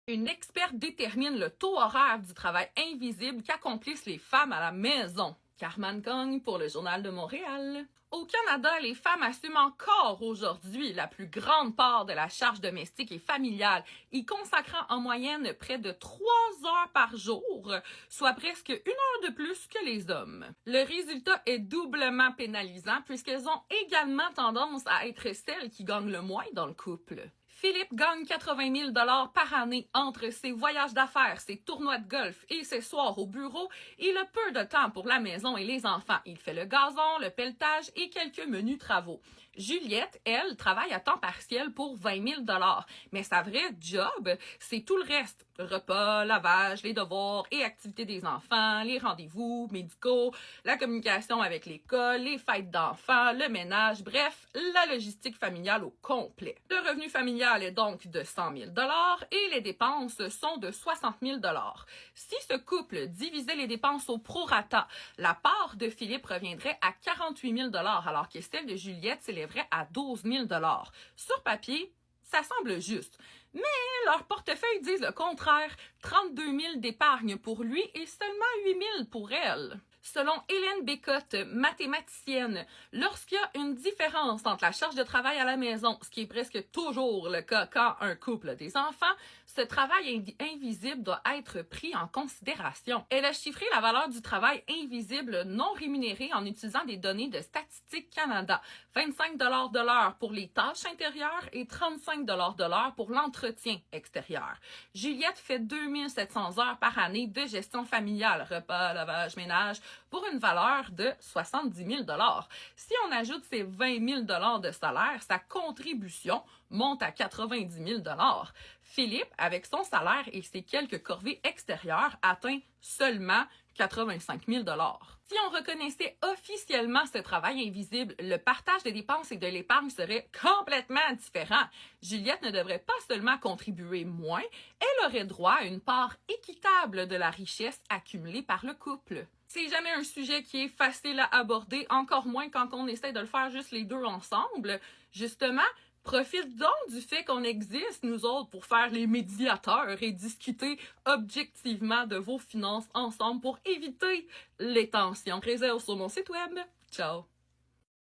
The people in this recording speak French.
Une experte détermine le taux horaire du travail invisible qu'accomplissent les femmes à la maison. Carmen Cogne pour le Journal de Montréal. Au Canada, les femmes assument encore aujourd'hui la plus grande part de la charge domestique et familiale, y consacrant en moyenne près de 3 heures par jour, soit presque 1 heure de plus que les hommes. Le résultat est doublement pénalisant puisqu'elles ont également tendance à être celles qui gagnent le moins dans le couple. Philippe gagne 80 000 $ par année entre ses voyages d'affaires, ses tournois de golf et ses soirs au bureau. Il a peu de temps pour la maison et les enfants. Il fait le gazon, le pelletage et quelques menus travaux. Juliette, elle, travaille à temps partiel pour 20 000 $. Mais sa vraie job, c'est tout le reste. Repas, lavage, les devoirs et activités des enfants, les rendez-vous médicaux, la communication avec l'école, les fêtes d'enfants, le ménage, bref, la logistique familiale au complet. Le revenu familial est donc de 100 000 $ et les dépenses sont de 60 000 $. Si ce couple divisait les dépenses au prorata, la part de Philippe reviendrait à 48 000 $, alors que celle de Juliette s'élèverait à 12 000 $. Sur papier, ça semble juste. Mais leurs portefeuilles disent le contraire. 32 000 d'épargne pour lui et seulement 8 000 pour elle. Selon Hélène Bécotte, mathématicienne, lorsqu'il y a une différence entre la charge de travail à la maison, ce qui est presque toujours le cas quand un couple a des enfants, ce travail invisible doit être pris en considération. Elle a chiffré la valeur du travail invisible non rémunéré en utilisant des données de Statistique Canada. 25 $ de l'heure pour les tâches intérieures et 35 $ de l'heure pour l'entretien extérieur. Juliette fait 2700 heures par année de gestion familiale, repas, lavage, ménage, pour une valeur de 70 000 $. Si on ajoute ses 20 000 $ de salaire, sa contribution monte à 90 000 $. Philippe, avec son salaire et ses quelques corvées extérieures, atteint seulement 85 000 $. Si on reconnaissait officiellement ce travail invisible, le partage des dépenses et de l'épargne serait complètement différent. Juliette ne devrait pas seulement contribuer moins, elle aurait droit à une part équitable de la richesse accumulée par le couple. C'est jamais un sujet qui est facile à aborder, encore moins quand on essaie de le faire juste les deux ensemble. Justement, profite donc du fait qu'on existe, nous autres, pour faire les médiateurs et discuter objectivement de vos finances ensemble pour éviter les tensions. Réserve sur mon site web. Ciao!